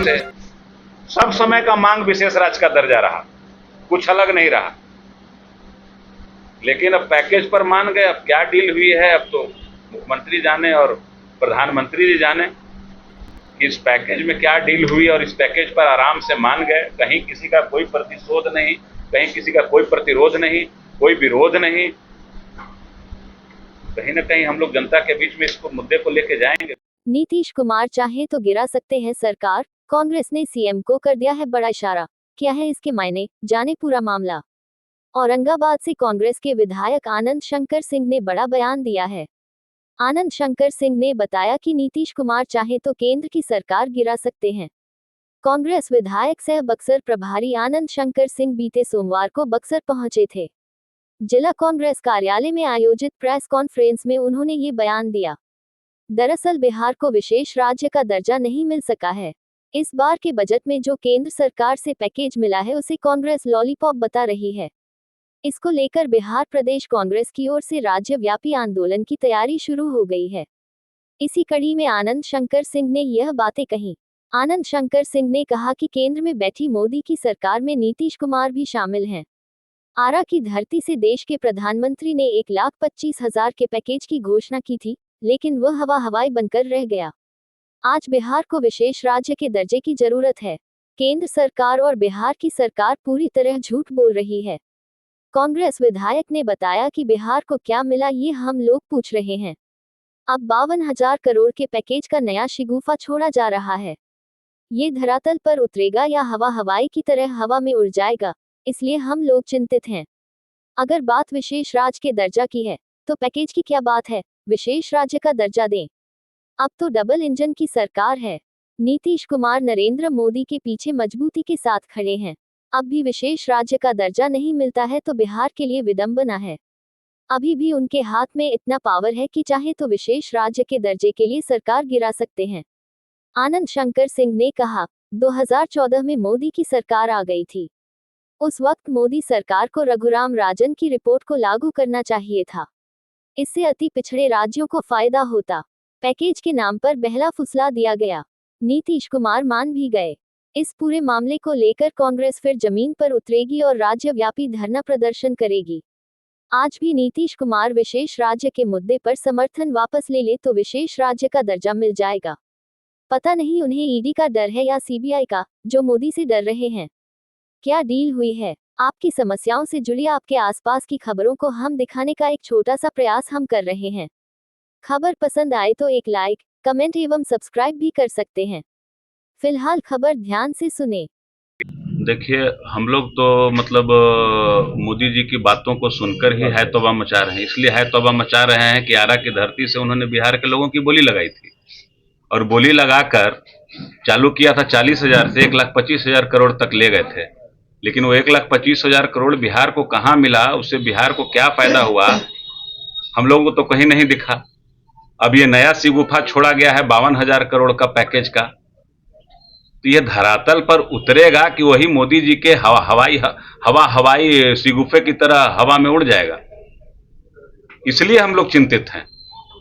से सब समय का मांग विशेष राज्य का दर्जा रहा, कुछ अलग नहीं रहा। लेकिन अब पैकेज पर मान गए। अब क्या डील हुई है अब तो मुख्यमंत्री जाने और प्रधानमंत्री जी जाने कि इस पैकेज में क्या डील हुई, और इस पैकेज पर आराम से मान गए। कहीं किसी का कोई प्रतिशोध नहीं, कहीं किसी का कोई प्रतिरोध नहीं, कोई विरोध नहीं। कहीं ना कहीं हम लोग जनता के बीच में इसको मुद्दे को लेके जाएंगे। नीतीश कुमार चाहे तो गिरा सकते हैं सरकार, कांग्रेस ने सीएम को कर दिया है बड़ा इशारा। क्या है इसके मायने, जाने पूरा मामला। औरंगाबाद से कांग्रेस के विधायक आनंद शंकर सिंह ने बड़ा बयान दिया है। आनंद शंकर सिंह ने बताया कि नीतीश कुमार चाहे तो केंद्र की सरकार गिरा सकते हैं। कांग्रेस विधायक सह बक्सर प्रभारी आनंद शंकर सिंह बीते सोमवार को बक्सर पहुंचे थे। जिला कांग्रेस कार्यालय में आयोजित प्रेस कॉन्फ्रेंस में उन्होंने ये बयान दिया। दरअसल बिहार को विशेष राज्य का दर्जा नहीं मिल सका है। इस बार के बजट में जो केंद्र सरकार से पैकेज मिला है उसे कांग्रेस लॉलीपॉप बता रही है। इसको लेकर बिहार प्रदेश कांग्रेस की ओर से राज्यव्यापी आंदोलन की तैयारी शुरू हो गई है। इसी कड़ी में आनंद शंकर सिंह ने यह बातें कही। आनंद शंकर सिंह ने कहा कि केंद्र में बैठी मोदी की सरकार में नीतीश कुमार भी शामिल हैं। आरा की धरती से देश के प्रधानमंत्री ने 1,25,000 के पैकेज की घोषणा की थी, लेकिन वह हवाई बनकर रह गया। आज बिहार को विशेष राज्य के दर्जे की जरूरत है। केंद्र सरकार और बिहार की सरकार पूरी तरह झूठ बोल रही है। कांग्रेस विधायक ने बताया कि बिहार को क्या मिला ये हम लोग पूछ रहे हैं। अब 52,000 करोड़ के पैकेज का नया शिगुफा छोड़ा जा रहा है। ये धरातल पर उतरेगा या हवाई की तरह हवा में उड़ जाएगा, इसलिए हम लोग चिंतित हैं। अगर बात विशेष राज्य के दर्जा की है तो पैकेज की क्या बात है, विशेष राज्य का दर्जा दें। अब तो डबल इंजन की सरकार है। नीतीश कुमार नरेंद्र मोदी के पीछे मजबूती के साथ खड़े हैं। अब भी विशेष राज्य का दर्जा नहीं मिलता है तो बिहार के लिए विडंबना है। अभी भी उनके हाथ में इतना पावर है कि चाहे तो विशेष राज्य के दर्जे के लिए सरकार गिरा सकते हैं। आनंद शंकर सिंह ने कहा, 2014 में मोदी की सरकार आ गई थी। उस वक्त मोदी सरकार को रघुराम राजन की रिपोर्ट को लागू करना चाहिए था। इससे अति पिछड़े राज्यों को फायदा होता। पैकेज के नाम पर बहला फुसला दिया गया। नीतीश कुमार मान भी गए। इस पूरे मामले को लेकर कांग्रेस फिर जमीन पर उतरेगी और राज्यव्यापी धरना प्रदर्शन करेगी। आज भी नीतीश कुमार विशेष राज्य के मुद्दे पर समर्थन वापस ले तो विशेष राज्य का दर्जा मिल जाएगा। पता नहीं उन्हें ईडी का डर है या सीबीआई का, जो मोदी से डर रहे हैं। क्या डील हुई है? आपकी समस्याओं से जुड़ी आपके आसपास की खबरों को हम दिखाने का एक छोटा सा प्रयास हम कर रहे हैं। खबर पसंद आए तो एक लाइक, कमेंट एवं सब्सक्राइब भी कर सकते हैं। फिलहाल खबर ध्यान से सुने। देखिए, हम लोग तो मतलब मोदी जी की बातों को सुनकर ही है तौबा मचा रहे हैं। इसलिए है तौबा मचा रहे हैं कि आरा की धरती से उन्होंने बिहार के लोगों की बोली लगाई थी, और बोली लगाकर चालू किया था 40,000 से 1,25,000 करोड़ तक ले गए थे। लेकिन वो 1,25,000 करोड़ बिहार को कहाँ मिला, उससे बिहार को क्या फायदा हुआ, हम लोगों को तो कहीं नहीं दिखा। अब ये नया शिगुफा छोड़ा गया है 52,000 करोड़ का पैकेज का, तो ये धरातल पर उतरेगा कि वही मोदी जी के हवाई शिगुफे की तरह हवा में उड़ जाएगा। इसलिए हम लोग चिंतित हैं।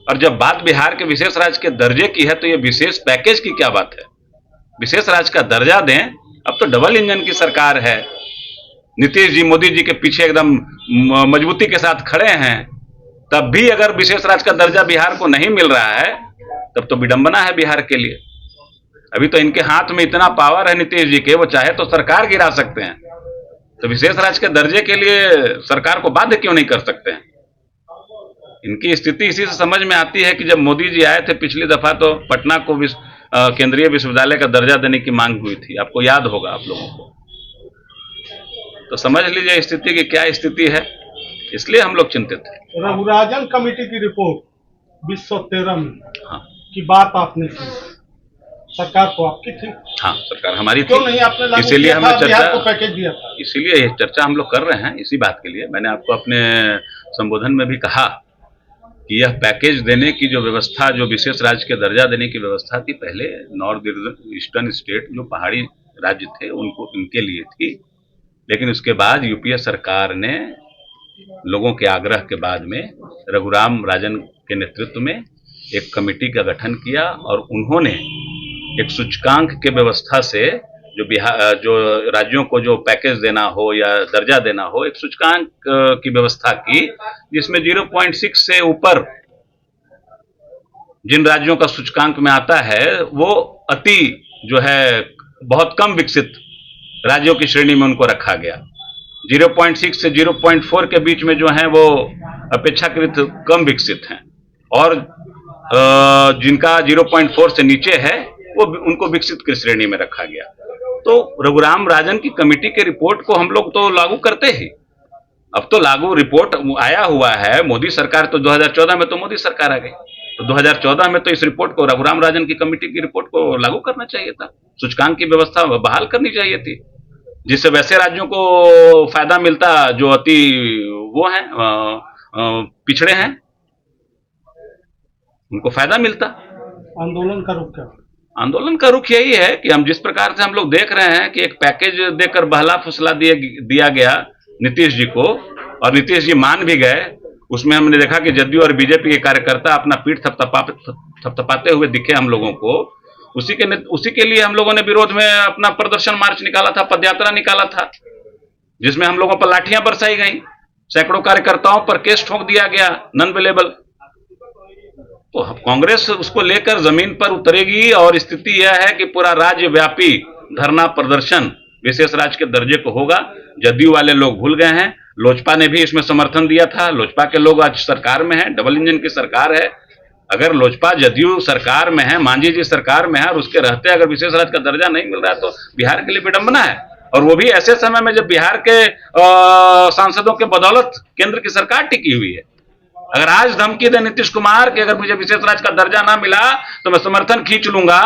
और जब बात बिहार के विशेष राज्य के दर्जे की है तो ये विशेष पैकेज की क्या बात है। विशेष राज्य का दर्जा दें। अब तो डबल इंजन की सरकार है। नीतीश जी मोदी जी के पीछे एकदम मजबूती के साथ खड़े हैं। तब भी अगर विशेष राज्य का दर्जा बिहार को नहीं मिल रहा है तब तो विडंबना है बिहार के लिए। अभी तो इनके हाथ में इतना पावर है नीतीश जी के, वो चाहे तो सरकार गिरा सकते हैं। तो विशेष राज्य के दर्जे के लिए सरकार को बाध्य क्यों नहीं कर सकते हैं। इनकी स्थिति इसी से समझ में आती है कि जब मोदी जी आए थे पिछली दफा तो पटना को केंद्रीय विश्वविद्यालय का दर्जा देने की मांग हुई थी, आपको याद होगा आप लोगों को। तो समझ लीजिए स्थिति की क्या स्थिति है। इसलिए हम लोग चिंतित हैं। रघुराजन कमेटी की रिपोर्ट 2013 में हाँ, की बात आपने की, सरकार तो आपकी थी। हाँ, सरकार हमारी थी। क्यों नहीं आपने लागू इसीलिए किया हमने था, बिहार को पैकेज दिया था। इसीलिए ये चर्चा हम लोग कर रहे हैं इसी बात के लिए। मैंने आपको अपने संबोधन में भी कहा कि यह पैकेज देने की जो व्यवस्था, जो विशेष राज्य के दर्जा देने की व्यवस्था थी, पहले नॉर्थ ईस्टर्न स्टेट जो पहाड़ी राज्य थे उनको, इनके लिए थी। लेकिन उसके बाद यूपीए सरकार ने लोगों के आग्रह के बाद में रघुराम राजन के नेतृत्व में एक कमेटी का गठन किया और उन्होंने एक सूचकांक के व्यवस्था से जो जो राज्यों को जो पैकेज देना हो या दर्जा देना हो, एक सूचकांक की व्यवस्था की, जिसमें 0.6 से ऊपर जिन राज्यों का सूचकांक में आता है वो अति जो है बहुत कम विकसित राज्यों की श्रेणी में उनको रखा गया। 0.6 से 0.4 के बीच में जो है वो अपेक्षाकृत कम विकसित हैं, और जिनका 0.4 से नीचे है वो उनको विकसित की श्रेणी में रखा गया। तो रघुराम राजन की कमेटी के रिपोर्ट को हम लोग तो लागू करते ही, अब तो लागू रिपोर्ट आया हुआ है। मोदी सरकार तो 2014 में तो मोदी सरकार आ गई, तो 2014 में तो इस रिपोर्ट को, रघुराम राजन की कमेटी की रिपोर्ट को लागू करना चाहिए था, सूचकांक की व्यवस्था बहाल करनी चाहिए थी, जिससे वैसे राज्यों को फायदा मिलता जो अति वो हैं पिछड़े हैं, उनको फायदा मिलता। आंदोलन का रुख क्या? आंदोलन का रुख यही है कि हम जिस प्रकार से हम लोग देख रहे हैं कि एक पैकेज देकर बहला फुसला दिया गया नीतीश जी को, और नीतीश जी मान भी गए। उसमें हमने देखा कि जदयू और बीजेपी के कार्यकर्ता अपना पीठ थपथपाते हुए दिखे हम लोगों को। उसी के लिए हम लोगों ने विरोध में अपना प्रदर्शन मार्च निकाला था, पदयात्रा निकाला था, जिसमें हम लोगों पर लाठियां बरसाई गई, सैकड़ों कार्यकर्ताओं पर केस ठोक दिया गया नॉन अवेलेबल। तो कांग्रेस उसको लेकर जमीन पर उतरेगी, और स्थिति यह है कि पूरा राज्यव्यापी धरना प्रदर्शन विशेष राज्य के दर्जे को होगा। जदयू वाले लोग भूल गए हैं, लोजपा ने भी इसमें समर्थन दिया था। लोजपा के लोग आज सरकार में हैं, डबल इंजन की सरकार है। अगर लोजपा जदयू सरकार में है, मांझी जी सरकार में है, और उसके रहते अगर विशेष राज्य का दर्जा नहीं मिल रहा है तो बिहार के लिए विडंबना है, और वो भी ऐसे समय में जब बिहार के सांसदों के बदौलत केंद्र की सरकार टिकी हुई है। अगर आज धमकी दे नीतीश कुमार कि अगर मुझे विशेष राज्य का दर्जा ना मिला तो मैं समर्थन खींच लूंगा,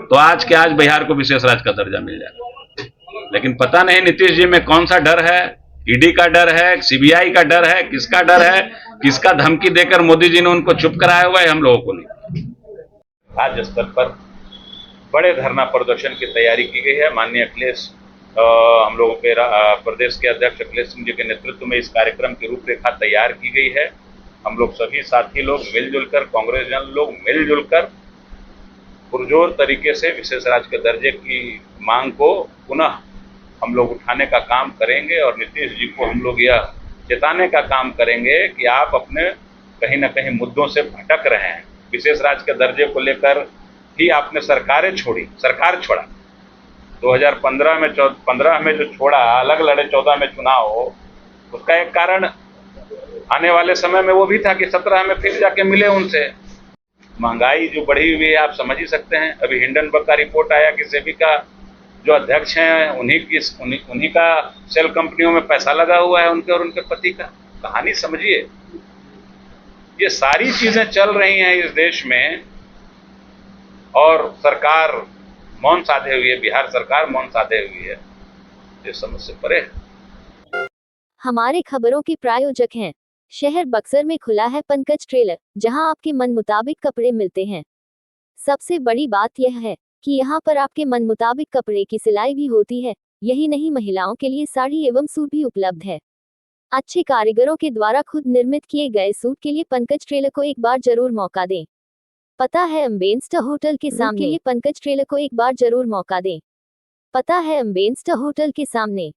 तो आज के आज बिहार को विशेष राज्य का दर्जा मिल जाएगा। लेकिन पता नहीं नीतीश जी में कौन सा डर है, ईडी का डर है, सीबीआई का डर है, किसका डर है, किसका धमकी देकर मोदी जी ने उनको चुप कराया हुआ है, हम लोगों को नहीं। राज्य स्तर पर बड़े धरना प्रदर्शन की तैयारी की गई है। माननीय अखिलेश हम लोगों के प्रदेश के अध्यक्ष अखिलेश सिंह जी के नेतृत्व में इस कार्यक्रम की रूपरेखा तैयार की गई है। हम लोग सभी साथी लोग मिलजुल कर, कांग्रेस जन लोग मिलजुल कर पुरजोर तरीके से विशेष राज्य के दर्जे की मांग को पुनः हम लोग उठाने का काम करेंगे, और नीतीश जी को हम लोग यह चेताने का काम करेंगे कि आप अपने कहीं ना कहीं मुद्दों से भटक रहे हैं। विशेष राज्य के दर्जे को लेकर ही आपने सरकार छोड़ा। 2015 में जो छोड़ा, अलग लड़े 14 में चुनाव, उसका एक कारण आने वाले समय में वो भी था कि 17 में फिर जाके मिले उनसे। महंगाई जो बढ़ी हुई है आप समझ ही सकते हैं। अभी हिंडनबर्ग का रिपोर्ट आया कि सेबी का जो अध्यक्ष हैं उन्हीं का सेल कंपनियों में पैसा लगा हुआ है, उनके और उनके पति का। कहानी समझिए, ये सारी चीजें चल रही हैं इस देश में, और सरकार मौन साधे हुई है, बिहार सरकार मौन साधे हुई है। ये समझ से परे है। हमारे खबरों के प्रायोजक हैं शहर बक्सर में खुला है पंकज ट्रेलर, जहां आपके मन मुताबिक कपड़े मिलते हैं। सबसे बड़ी बात यह है कि यहां पर आपके मन मुताबिक कपड़े की सिलाई भी होती है। यही नहीं, महिलाओं के लिए साड़ी एवं सूट भी उपलब्ध है। अच्छे कारीगरों के द्वारा खुद निर्मित किए गए सूट के लिए पंकज ट्रेलर को एक बार जरूर मौका दें। पता है अम्बेन्स्टर होटल के सामने। पंकज ट्रेलर को एक बार जरूर मौका दें। पता है अम्बेन्स्टर होटल के सामने।